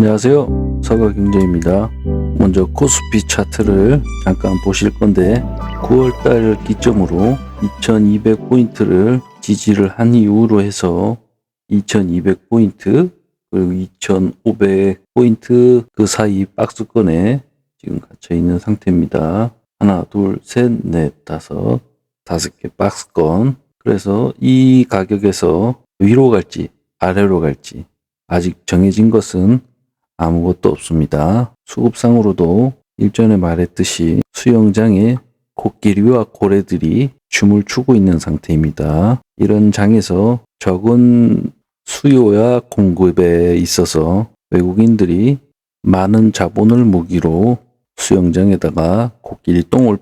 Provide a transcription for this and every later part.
안녕하세요, 서가경제입니다. 먼저 코스피 차트를 잠깐 보실 건데 9월달 기점으로 2200포인트를 지지를 한 이후로 해서 2200포인트 그리고 2500포인트 그 사이 박스권에 지금 갇혀 있는 상태입니다. 하나, 둘, 셋, 넷, 다섯 개 박스권. 그래서 이 가격에서 위로 갈지 아래로 갈지 아직 정해진 것은 아무것도 없습니다. 수급상으로도 일전에 말했듯이 수영장에 코끼리와 고래들이 춤을 추고 있는 상태입니다. 이런 장에서 적은 수요와 공급에 있어서 외국인들이 많은 자본을 무기로 수영장에다가 코끼리 똥을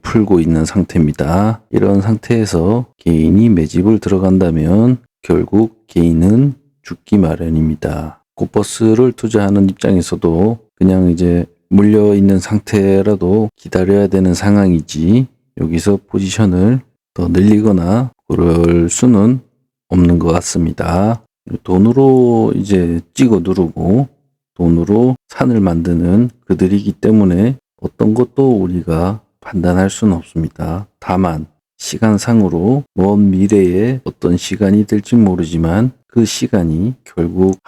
풀고 있는 상태입니다. 이런 상태에서 개인이 매집을 들어간다면 결국 개인은 죽기 마련입니다. 코퍼스를 투자하는 입장에서도 그냥 이제 물려있는 상태라도 기다려야 되는 상황이지 여기서 포지션을 더 늘리거나 그럴 수는 없는 것 같습니다. 돈으로 이제 찍어 누르고 돈으로 산을 만드는 그들이기 때문에 어떤 것도 우리가 판단할 수는 없습니다. 다만 시간상으로 먼 미래에 어떤 시간이 될지 모르지만 그 시간이 결국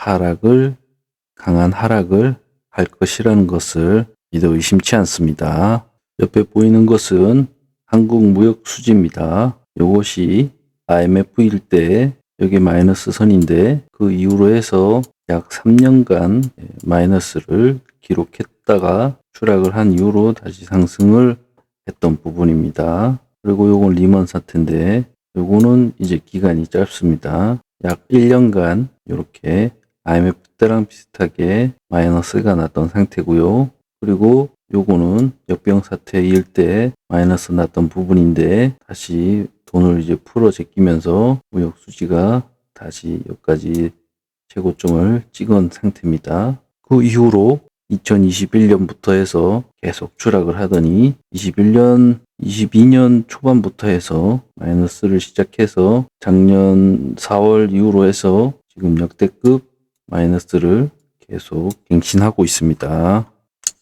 강한 하락을 할 것이라는 것을 믿어 의심치 않습니다. 옆에 보이는 것은 한국 무역수지입니다. 이것이 IMF일 때 여기 마이너스 선인데 그 이후로 해서 약 3년간 마이너스를 기록했다가 추락을 한 이후로 다시 상승을 했던 부분입니다. 그리고 요건 리먼 사태인데 요거는 이제 기간이 짧습니다. 약 1년간 이렇게 IMF 때랑 비슷하게 마이너스가 났던 상태고요. 그리고 요거는 역병 사태일 때 마이너스 났던 부분인데 다시 돈을 이제 풀어 제끼면서 무역 수지가 다시 여기까지 최고점을 찍은 상태입니다. 그 이후로 2021년부터 해서 계속 추락을 하더니 22년 초반부터 해서 마이너스를 시작해서 작년 4월 이후로 해서 지금 역대급 마이너스를 계속 갱신하고 있습니다.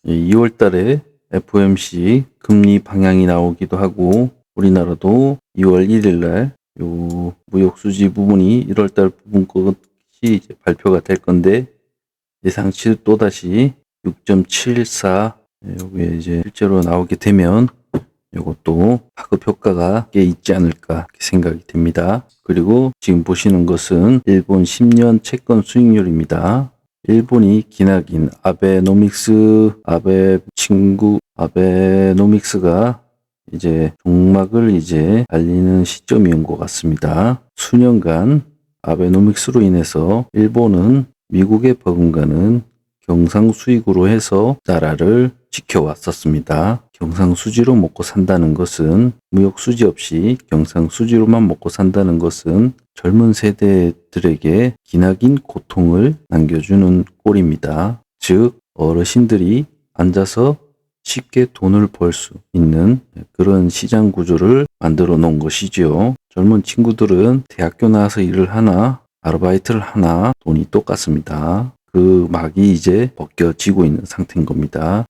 2월 달에 FOMC 금리 방향이 나오기도 하고 우리나라도 2월 1일 날 요 무역 수지 부분이 1월 달 부분 것이 이제 발표가 될 건데 예상치 또다시 6.74 여기에 이제 실제로 나오게 되면 이것도 파급 효과가 꽤 있지 않을까 생각이 됩니다. 그리고 지금 보시는 것은 일본 10년 채권 수익률입니다. 일본이 기나긴 아베노믹스가 이제 종막을 이제 알리는 시점이온 것 같습니다. 수년간 아베노믹스로 인해서 일본은 미국에 버금가는 경상수익으로 해서 나라를 지켜왔었습니다. 경상수지로 먹고 산다는 것은 무역수지 없이 경상수지로만 먹고 산다는 것은 젊은 세대들에게 기나긴 고통을 남겨주는 꼴입니다. 즉 어르신들이 앉아서 쉽게 돈을 벌 수 있는 그런 시장 구조를 만들어 놓은 것이지요. 젊은 친구들은 대학교 나와서 일을 하나 아르바이트를 하나 돈이 똑같습니다. 그 막이 이제 벗겨지고 있는 상태인 겁니다.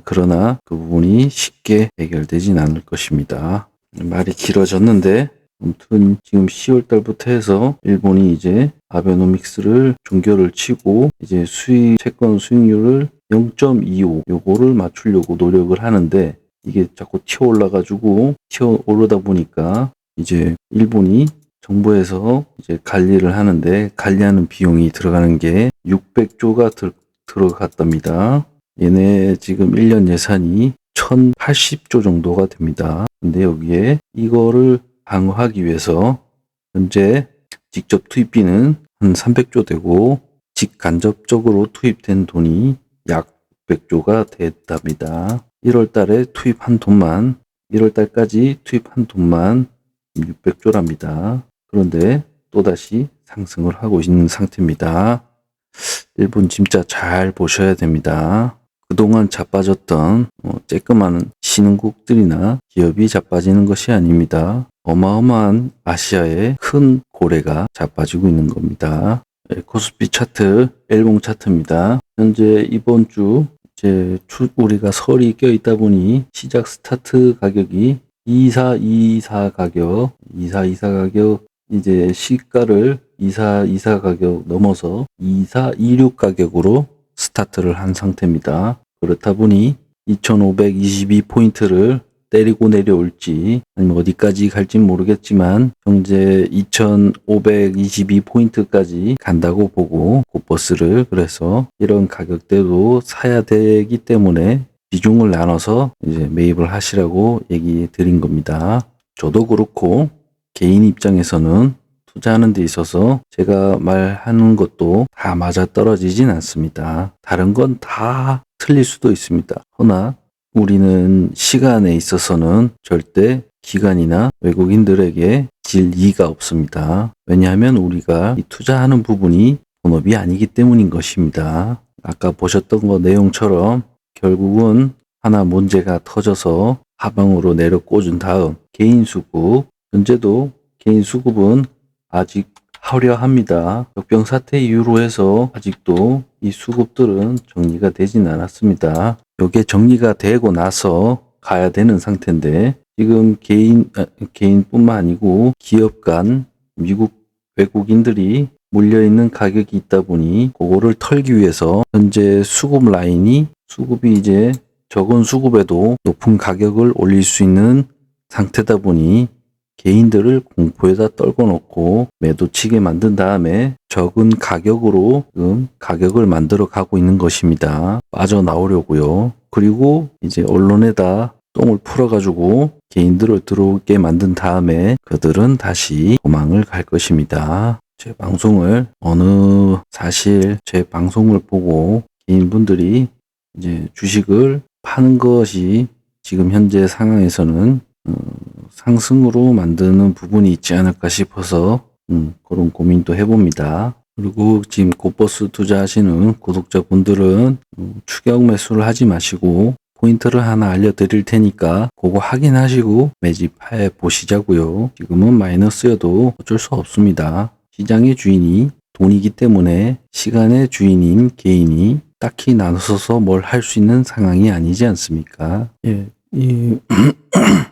그러나 그 부분이 쉽게 해결되진 않을 것입니다. 말이 길어졌는데 아무튼 지금 10월 달부터 해서 일본이 이제 아베노믹스를 종결을 치고 이제 채권 수익률을 0.25 요거를 맞추려고 노력을 하는데 이게 자꾸 튀어 올라다 보니까 이제 일본이 정부에서 이제 관리를 하는데 관리하는 비용이 들어가는 게 600조가 들어갔답니다. 얘네 지금 1년 예산이 1080조 정도가 됩니다. 근데 여기에 이거를 방어하기 위해서 현재 직접 투입비는 한 300조 되고 직간접적으로 투입된 돈이 약 600조가 됐답니다. 1월 달에 1월 달까지 투입한 돈만 600조랍니다. 그런데 또다시 상승을 하고 있는 상태입니다. 일본 진짜 잘 보셔야 됩니다. 그동안 자빠졌던 쬐끄만 신흥국들이나 기업이 자빠지는 것이 아닙니다. 어마어마한 아시아의 큰 고래가 자빠지고 있는 겁니다. 코스피 차트, 일봉 차트입니다. 현재 이번 주 이제 우리가 설이 껴있다 보니 시작 스타트 가격이 2424 가격, 2424 가격 이제 시가를 2424 가격 넘어서 2426 가격으로 스타트를 한 상태입니다. 그렇다 보니 2522포인트를 때리고 내려올지 아니면 어디까지 갈지 모르겠지만 현재 2522포인트까지 간다고 보고 곱버스를 그래서 이런 가격대도 사야 되기 때문에 비중을 나눠서 이제 매입을 하시라고 얘기 드린 겁니다. 저도 그렇고 개인 입장에서는 투자하는 데 있어서 제가 말하는 것도 다 맞아 떨어지진 않습니다. 다른 건 다 틀릴 수도 있습니다. 허나 우리는 시간에 있어서는 절대 기관이나 외국인들에게 질 이가 없습니다. 왜냐하면 우리가 이 투자하는 부분이 본업이 아니기 때문인 것입니다. 아까 보셨던 거 내용처럼 결국은 하나 문제가 터져서 하방으로 내려 꽂은 다음 개인 수급, 현재도 개인 수급은 아직 화려합니다. 역병 사태 이후로 해서 아직도 이 수급들은 정리가 되진 않았습니다. 이게 정리가 되고 나서 가야 되는 상태인데 지금 개인뿐만 아니고 기업 간 미국 외국인들이 몰려있는 가격이 있다 보니 그거를 털기 위해서 현재 수급 라인이 수급이 이제 적은 수급에도 높은 가격을 올릴 수 있는 상태다 보니 개인들을 공포에다 떨궈 놓고 매도치게 만든 다음에 적은 가격으로 지금 가격을 만들어 가고 있는 것입니다. 빠져나오려고요. 그리고 이제 언론에다 똥을 풀어가지고 개인들을 들어오게 만든 다음에 그들은 다시 도망을 갈 것입니다. 제 방송을 사실 제 방송을 보고 개인분들이 이제 주식을 파는 것이 지금 현재 상황에서는 상승으로 만드는 부분이 있지 않을까 싶어서 그런 고민도 해봅니다. 그리고 지금 곱버스 투자하시는 구독자분들은 추격 매수를 하지 마시고 포인트를 하나 알려드릴 테니까 그거 확인하시고 매집해 보시자고요. 지금은 마이너스여도 어쩔 수 없습니다. 시장의 주인이 돈이기 때문에 시간의 주인인 개인이 딱히 나서서 뭘 할 수 있는 상황이 아니지 않습니까? 예,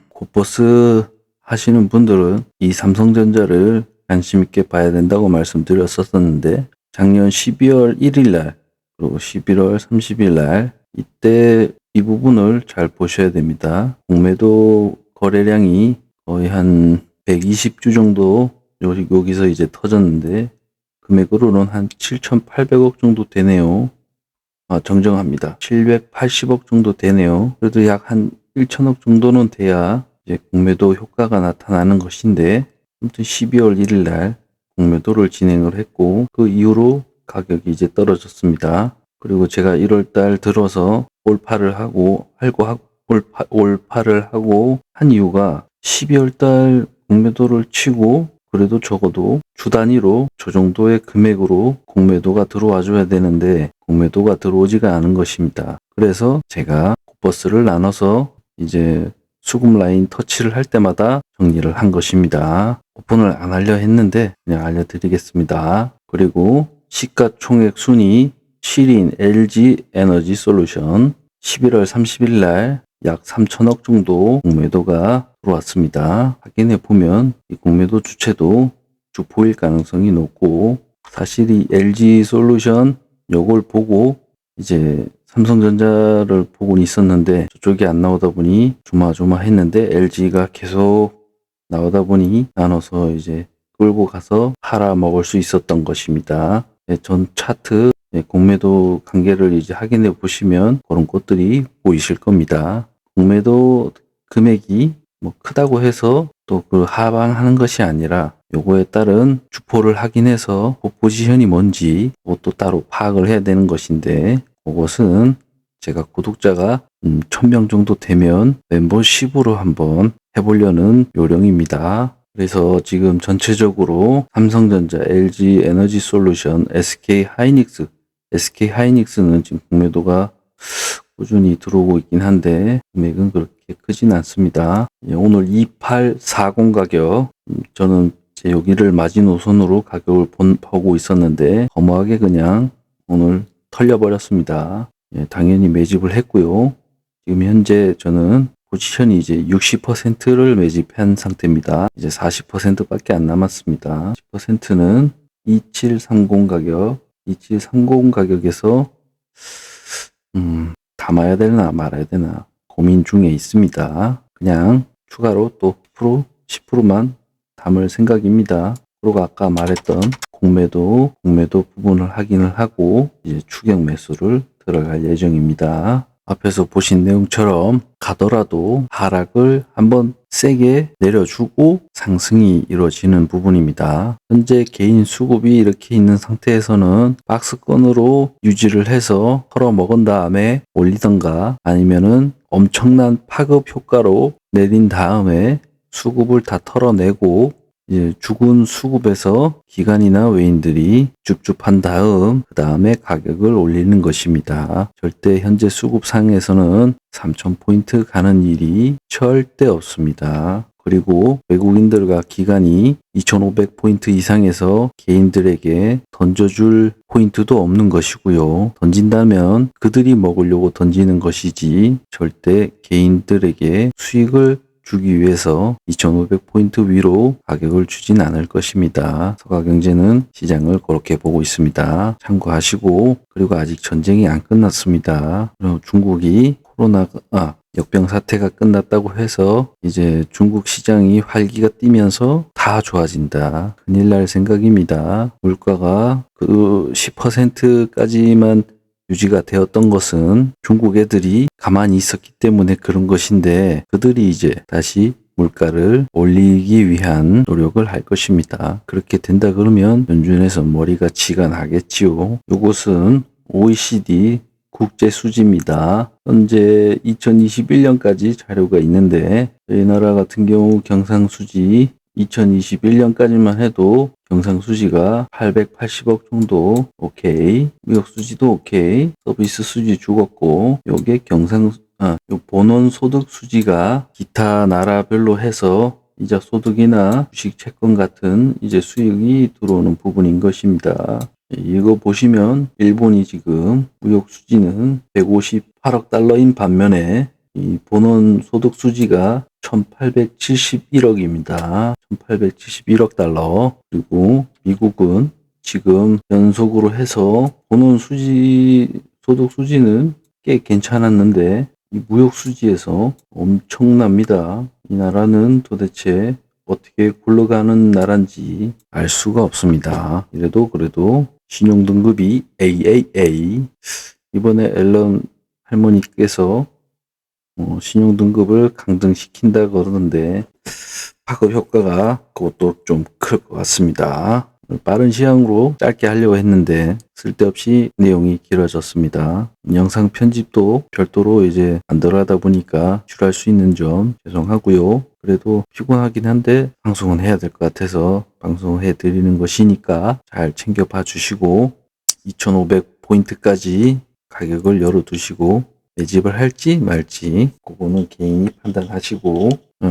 곱버스 하시는 분들은 이 삼성전자를 관심 있게 봐야 된다고 말씀드렸었는데 작년 12월 1일 날 그리고 11월 30일 날 이때 이 부분을 잘 보셔야 됩니다. 공매도 거래량이 거의 한 120주 정도 여기서 이제 터졌는데 금액으로는 한 7,800억 정도 되네요. 정정합니다. 780억 정도 되네요. 그래도 약 한 1천억 정도는 돼야 이제 공매도 효과가 나타나는 것인데 아무튼 12월 1일 날 공매도를 진행을 했고 그 이후로 가격이 이제 떨어졌습니다. 그리고 제가 1월 달 들어서 올파를 하고 한 이유가 12월 달 공매도를 치고 그래도 적어도 주 단위로 저 정도의 금액으로 공매도가 들어와 줘야 되는데 공매도가 들어오지가 않은 것입니다. 그래서 제가 곱버스를 나눠서 이제 수급 라인 터치를 할 때마다 정리를 한 것입니다. 오픈을 안 하려 했는데 그냥 알려드리겠습니다. 그리고 시가총액 순위 7인 LG 에너지 솔루션 11월 30일 날 약 3천억 정도 공매도가 들어왔습니다. 확인해 보면 이 공매도 주체도 주포일 가능성이 높고 사실 이 LG 솔루션 요걸 보고 이제 삼성전자를 보고는 있었는데 저쪽이 안 나오다 보니 조마조마했는데 LG가 계속 나오다 보니 나눠서 이제 끌고 가서 팔아 먹을 수 있었던 것입니다. 전 차트 공매도 관계를 이제 확인해 보시면 그런 것들이 보이실 겁니다. 공매도 금액이 뭐 크다고 해서 또 그 하방하는 것이 아니라 요거에 따른 주포를 확인해서 그 포지션이 뭔지 그것도 따로 파악을 해야 되는 것인데 그것은 제가 구독자가 1000명 정도 되면 멤버십으로 한번 해보려는 요령입니다. 그래서 지금 전체적으로 삼성전자, LG 에너지 솔루션, SK 하이닉스는 지금 공매도가 꾸준히 들어오고 있긴 한데 금액은 그렇게 크진 않습니다. 오늘 2840 가격 저는 여기를 마지노선으로 가격을 보고 있었는데 허무하게 그냥 오늘 털려버렸습니다. 예, 당연히 매집을 했고요. 지금 현재 저는 포지션이 이제 60%를 매집한 상태입니다. 이제 40%밖에 안 남았습니다. 10%는 2730 가격, 2730 가격에서 담아야 되나 말아야 되나 고민 중에 있습니다. 그냥 추가로 또 10%만 담을 생각입니다. 그리고 아까 말했던 공매도 부분을 확인을 하고 이제 추격 매수를 들어갈 예정입니다. 앞에서 보신 내용처럼 가더라도 하락을 한번 세게 내려주고 상승이 이루어지는 부분입니다. 현재 개인 수급이 이렇게 있는 상태에서는 박스권으로 유지를 해서 털어먹은 다음에 올리던가 아니면은 엄청난 파급 효과로 내린 다음에 수급을 다 털어내고 이제 죽은 수급에서 기관이나 외인들이 줍줍한 다음 그 다음에 가격을 올리는 것입니다. 절대 현재 수급상에서는 3000포인트 가는 일이 절대 없습니다. 그리고 외국인들과 기관이 2500포인트 이상에서 개인들에게 던져줄 포인트도 없는 것이고요. 던진다면 그들이 먹으려고 던지는 것이지 절대 개인들에게 수익을 주기 위해서 2500포인트 위로 가격을 주진 않을 것입니다. 서가경제는 시장을 그렇게 보고 있습니다. 참고하시고 그리고 아직 전쟁이 안 끝났습니다. 중국이 역병 사태가 끝났다고 해서 이제 중국 시장이 활기가 뛰면서 다 좋아진다. 큰일 날 생각입니다. 물가가 그 10%까지만 유지가 되었던 것은 중국 애들이 가만히 있었기 때문에 그런 것인데 그들이 이제 다시 물가를 올리기 위한 노력을 할 것입니다. 그렇게 된다 그러면 연준에서 머리가 치가 나겠지요. 이것은 OECD 국제 수지입니다. 현재 2021년까지 자료가 있는데 저희 나라 같은 경우 경상수지 2021년까지만 해도 경상수지가 880억 정도 오케이, 무역수지도 오케이, 서비스 수지 죽었고 요게 요 본원소득 수지가 기타 나라별로 해서 이자 소득이나 주식 채권 같은 이제 수익이 들어오는 부분인 것입니다. 이거 보시면 일본이 지금 무역 수지는 158억 달러인 반면에 이 본원 소득 수지가 1871억입니다. 1871억 달러. 그리고 미국은 지금 연속으로 해서 본원 수지 소득 수지는 꽤 괜찮았는데 이 무역 수지에서 엄청납니다. 이 나라는 도대체 어떻게 굴러가는 나라인지 알 수가 없습니다. 그래도 신용등급이 AAA. 이번에 앨런 할머니께서 신용등급을 강등시킨다 그러는데 파급 효과가 그것도 좀 클 것 같습니다. 빠른 시간으로 짧게 하려고 했는데 쓸데없이 내용이 길어졌습니다. 영상 편집도 별도로 이제 안 들어가다 보니까 줄할 수 있는 점 죄송하고요. 그래도 피곤하긴 한데 방송은 해야 될 것 같아서 방송을 해드리는 것이니까 잘 챙겨봐 주시고 2500포인트까지 가격을 열어두시고 매집을 할지 말지 그거는 개인이 판단하시고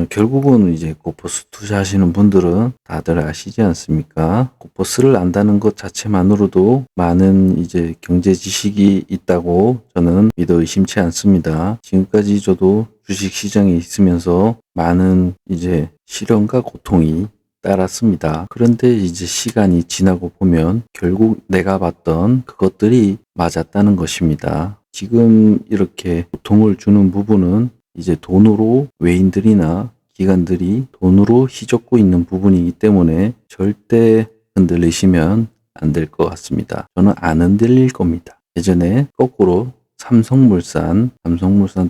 결국은 이제 코퍼스 투자하시는 분들은 다들 아시지 않습니까? 코퍼스를 안다는 것 자체만으로도 많은 이제 경제 지식이 있다고 저는 믿어 의심치 않습니다. 지금까지 저도 주식 시장에 있으면서 많은 이제 시련과 고통이 따랐습니다. 그런데 이제 시간이 지나고 보면 결국 내가 봤던 그것들이 맞았다는 것입니다. 지금 이렇게 고통을 주는 부분은 이제 돈으로 외인들이나 기관들이 돈으로 휘젓고 있는 부분이기 때문에 절대 흔들리시면 안 될 것 같습니다. 저는 안 흔들릴 겁니다. 예전에 거꾸로 삼성물산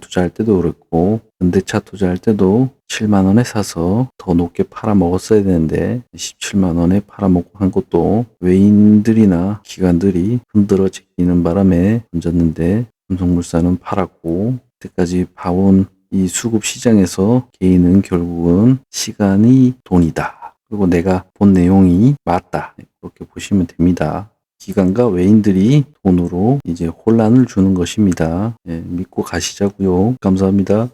투자할 때도 그렇고 현대차 투자할 때도 7만 원에 사서 더 높게 팔아 먹었어야 되는데 17만 원에 팔아먹고 한 것도 외인들이나 기관들이 흔들어 제끼는 바람에 던졌는데 삼성물산은 팔았고 그때까지 봐온 이 수급 시장에서 개인은 결국은 시간이 돈이다. 그리고 내가 본 내용이 맞다. 그렇게 보시면 됩니다. 기관과 외인들이 돈으로 이제 혼란을 주는 것입니다. 믿고 가시자고요. 감사합니다.